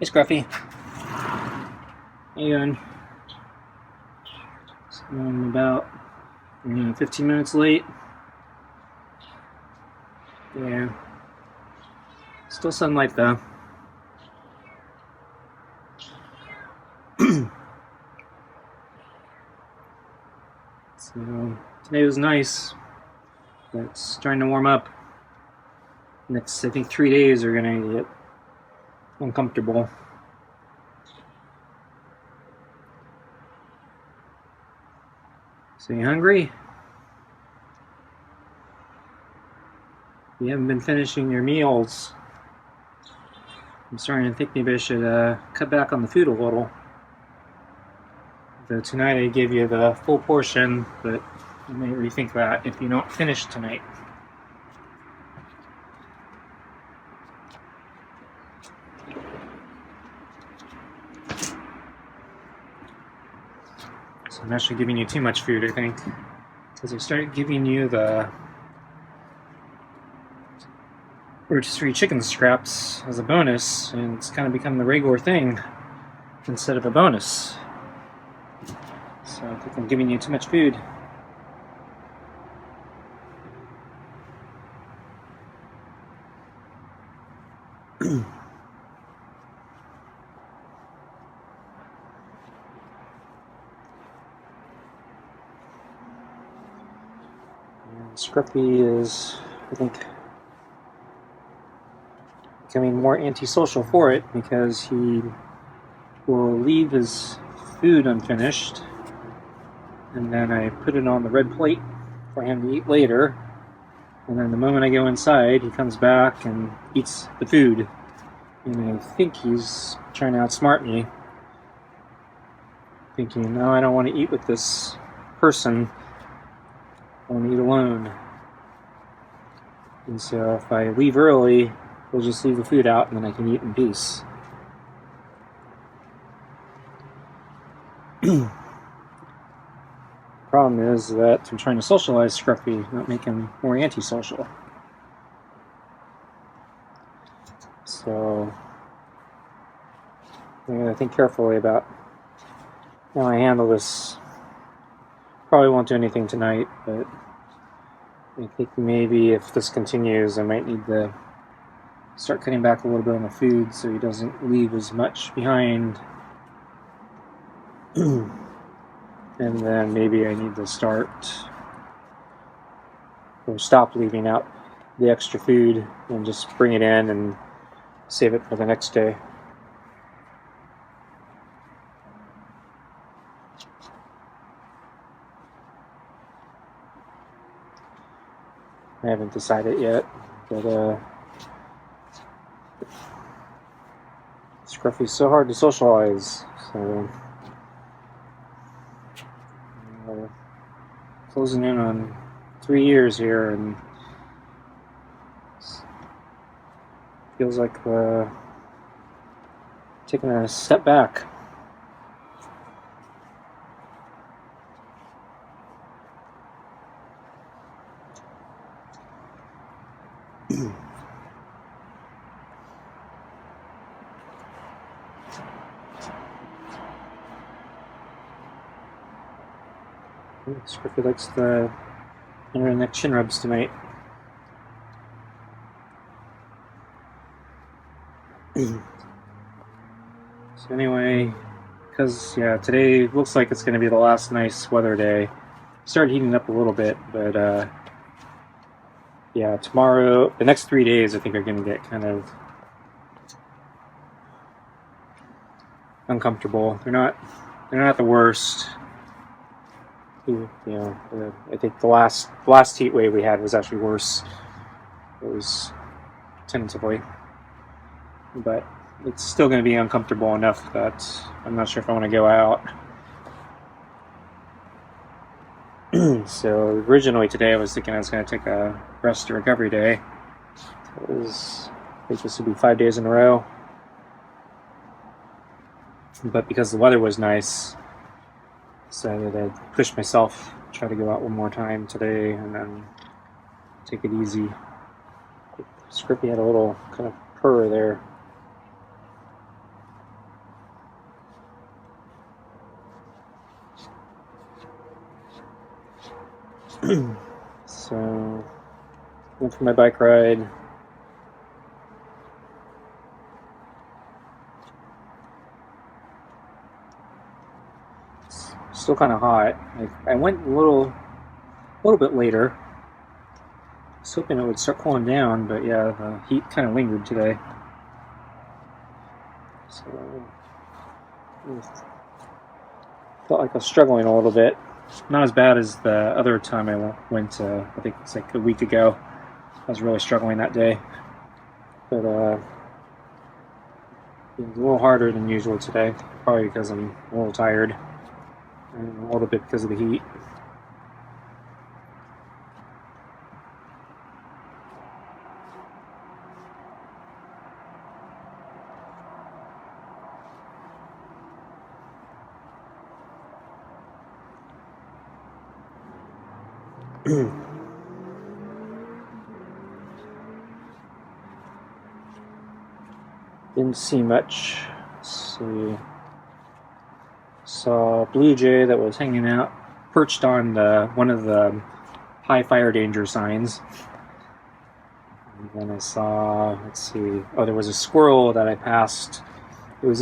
Hey Scruffy, how you doing? So I'm about 15 minutes late. Yeah, still sunlight though. So today was nice, but it's starting to warm up. Next, I think 3 days are gonna get uncomfortable. So you hungry? You haven't been finishing your meals. I'm starting to think maybe I should cut back on the food a little. Though tonight I gave you the full portion, but you may rethink that if you don't finish tonight. So I'm actually giving you too much food, I think, because I started giving you the rotisserie chicken scraps as a bonus, and it's kind of become the regular thing instead of a bonus. So I think I'm giving you too much food. Scruffy is, I think, becoming more antisocial for it because he will leave his food unfinished, and then I put it on the red plate for him to eat later, and then the moment I go inside he comes back and eats the food, and I think he's trying to outsmart me, thinking, no, I don't want to eat with this person, I want to eat alone. And so if I leave early, we'll just leave the food out and then I can eat in peace. Problem is that I'm trying to socialize Scruffy, not make him more antisocial. So I gotta think carefully about how I handle this. Probably won't do anything tonight, but I think maybe if this continues, I might need to start cutting back a little bit on the food so he doesn't leave as much behind. And then maybe I need to start or stop leaving out the extra food and just bring it in and save it for the next day. I haven't decided yet, but Scruffy's so hard to socialize, so closing in on 3 years here, and feels like taking a step back. Scruffy likes the under and neck chin rubs tonight. So anyway, because today looks like it's going to be the last nice weather day. Started heating up a little bit, but tomorrow, the next 3 days, I think are going to get kind of uncomfortable. They're not the worst. I think the last heat wave we had was actually worse. It was tentatively, but it's still going to be uncomfortable enough that I'm not sure if I want to go out. So originally today I was thinking I was going to take a rest and recovery day. I think this would be 5 days in a row. But because the weather was nice, decided I'd push myself, try to go out one more time today, and then take it easy. Scruffy had a little kind of purr there. So, went for my bike ride. It's still kind of hot. I went a little bit later. I was hoping it would start cooling down, but yeah, the heat kind of lingered today. So, felt like I was struggling a little bit. Not as bad as the other time I went, I think it's like a week ago. I was really struggling that day. But it was a little harder than usual today. Probably because I'm a little tired. And a little bit because of the heat. Didn't see much. Let's see. Saw a blue jay that was hanging out, perched on one of the high fire danger signs. And then I saw, let's see, oh, there was a squirrel that I passed. It was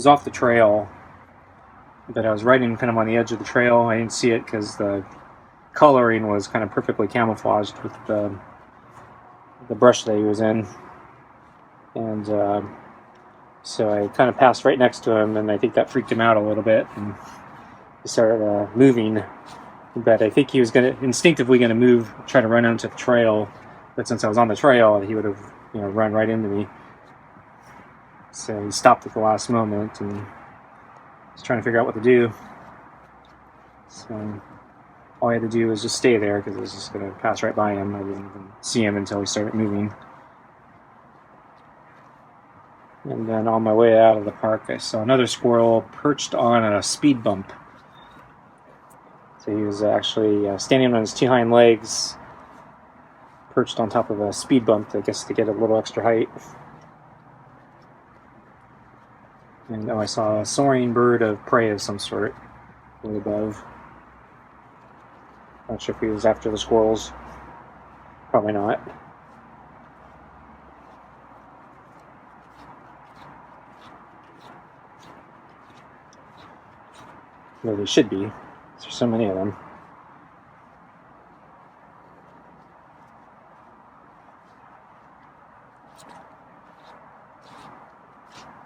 off the trail, but I was riding kind of on the edge of the trail. I didn't see it because the coloring was kind of perfectly camouflaged with the brush that he was in. And so I kind of passed right next to him, and I think that freaked him out a little bit, and he started moving. But I think he was instinctively gonna move, try to run onto the trail. But since I was on the trail, he would have, run right into me. So he stopped at the last moment and was trying to figure out what to do. So all I had to do was just stay there because I was just gonna pass right by him. I didn't even see him until he started moving. And then on my way out of the park, I saw another squirrel perched on a speed bump. So he was actually standing on his two hind legs, perched on top of a speed bump, I guess to get a little extra height. And I saw a soaring bird of prey of some sort way above. Not sure if he was after the squirrels. Probably not. Well, they should be. There's so many of them.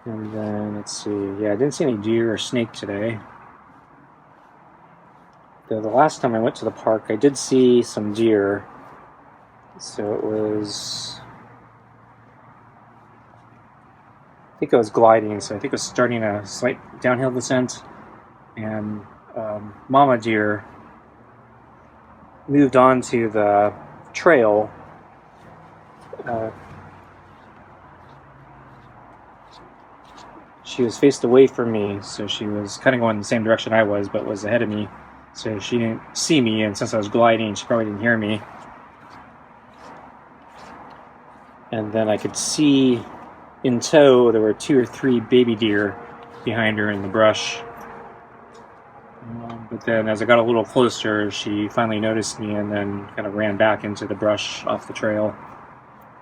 And then, let's see. Yeah, I didn't see any deer or snake today. The last time I went to the park, I did see some deer. So it was... I think I was gliding, so I think it was starting a slight downhill descent. And mama deer moved on to the trail. She was faced away from me, so she was kind of going the same direction I was, but was ahead of me. So she didn't see me, and since I was gliding, she probably didn't hear me. And then I could see in tow there were 2 or 3 baby deer behind her in the brush. But then as I got a little closer, she finally noticed me and then kind of ran back into the brush off the trail.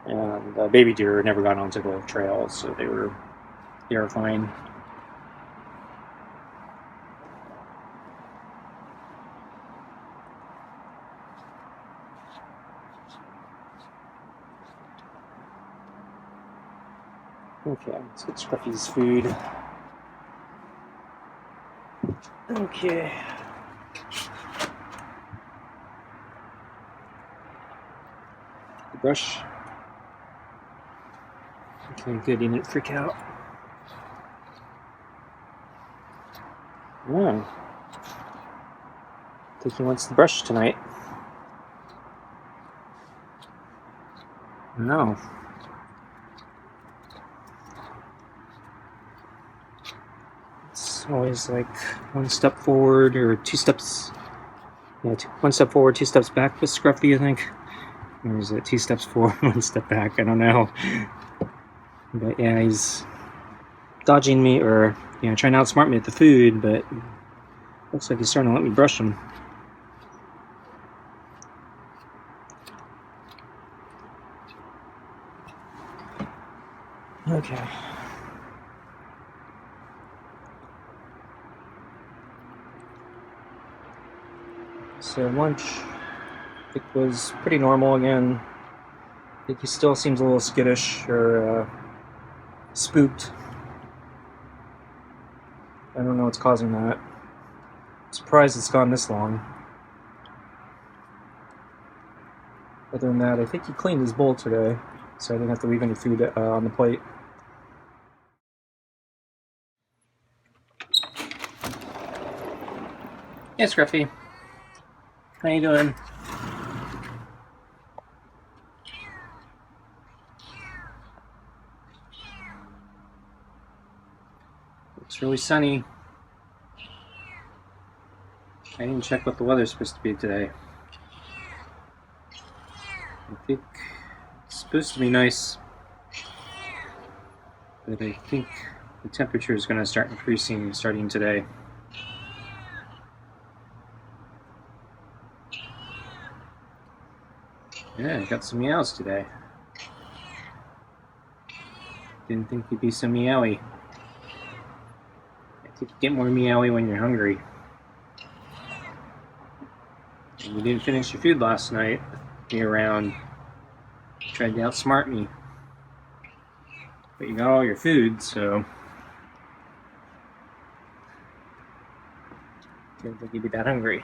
And the baby deer never got onto the trail, so they were fine. Okay, let's get Scruffy's food. Okay. The brush. Okay, good, he didn't freak out. Yeah. I think he wants the brush tonight. No. It's always like 1 step forward or 2 steps. Yeah, 1 step forward, 2 steps back with Scruffy, I think. Or is it 2 steps forward, 1 step back? I don't know. But yeah, he's dodging me or trying to outsmart me with the food, but Looks like he's starting to let me brush him. Okay. So lunch, it was pretty normal again. I think he still seems a little skittish or spooked. I don't know what's causing that. I'm surprised it's gone this long. Other than that, I think he cleaned his bowl today, so I didn't have to leave any food on the plate. Hey, Scruffy. How you doing? It's really sunny. I didn't check what the weather's supposed to be today. I think it's supposed to be nice, but I think the temperature is going to start increasing starting today. Yeah, I got some meows today. Didn't think you'd be so meowy. I think you get more meowy when you're hungry. And you didn't finish your food last night. You around. You tried to outsmart me. But you got all your food, so didn't think you'd be that hungry.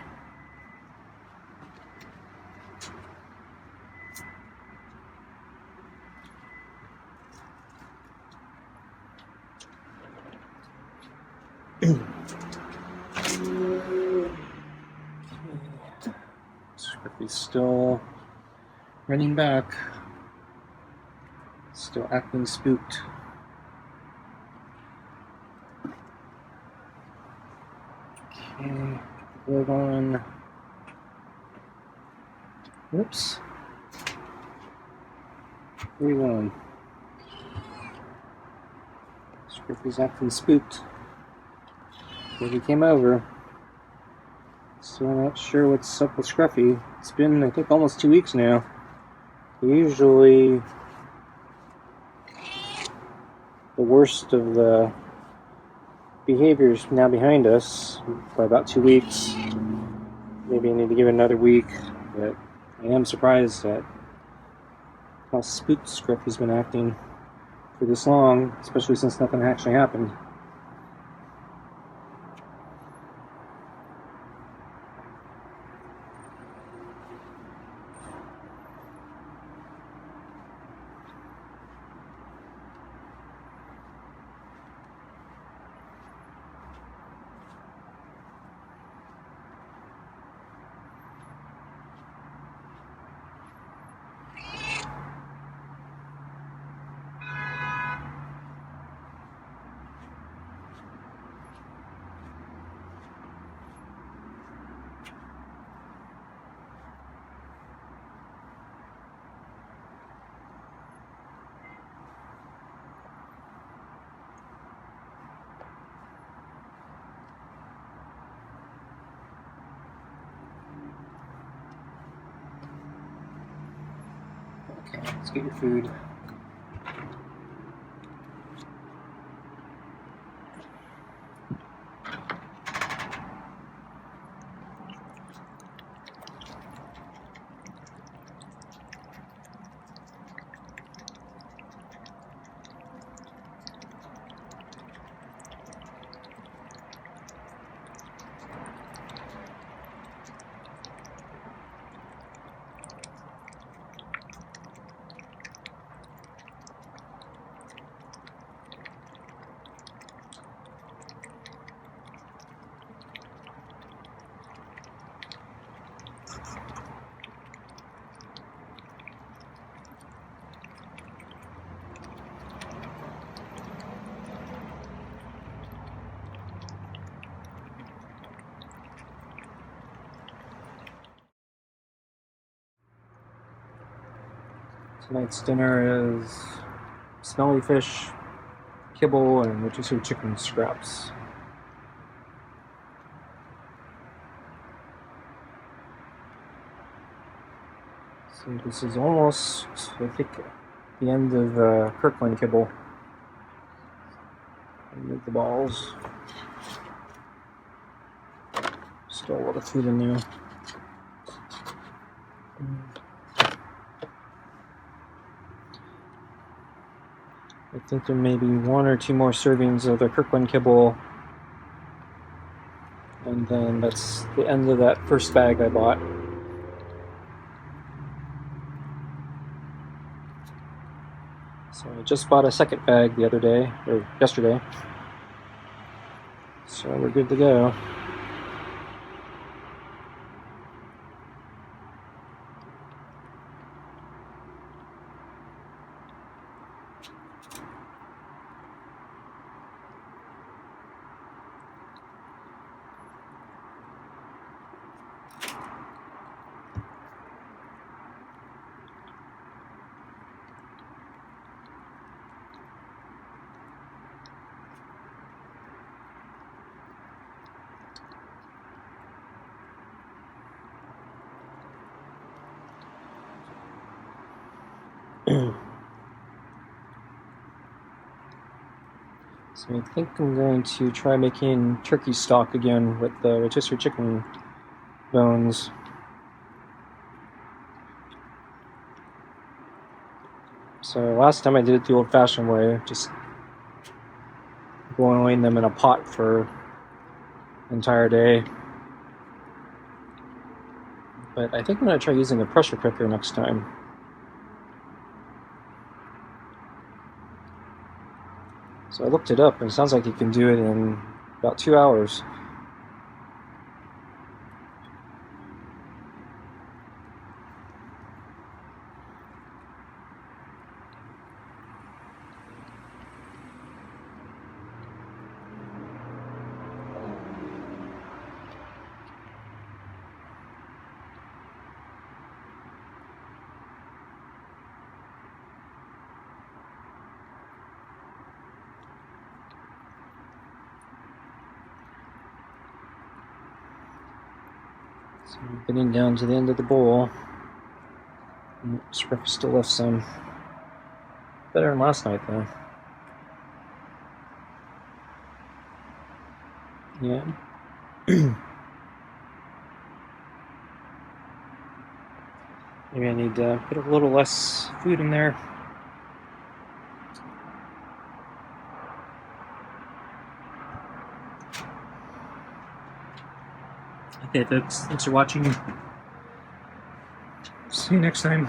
Scruffy's still running back. Still acting spooked. Okay, glove on. Whoops. Where are you going? Scruffy's acting spooked. He came over. So I'm not sure what's up with Scruffy. It's been, I think, almost 2 weeks now. Usually the worst of the behavior is now behind us by about 2 weeks. Maybe I need to give it another week, but I am surprised at how spooked Scruffy's been acting for this long, especially since nothing actually happened. Okay, let's get your food. Tonight's dinner is smelly fish, kibble, and rotisserie chicken scraps. So this is almost, I think, the end of the Kirkland kibble. Remove the balls. Still a lot of food in there. I think there may be 1 or 2 more servings of the Kirkland kibble, and then that's the end of that first bag I bought. So I just bought a second bag the other day, or yesterday. So we're good to go. So I think I'm going to try making turkey stock again with the rotisserie chicken bones. So last time I did it the old-fashioned way, just boiling them in a pot for an entire day. But I think I'm going to try using a pressure cooker next time. So I looked it up, and it sounds like you can do it in about 2 hours. So we're getting down to the end of the bowl. Scruffy still left some. Better than last night, though. Yeah. Maybe I need to put a little less food in there. Okay, folks, thanks for watching. See you next time.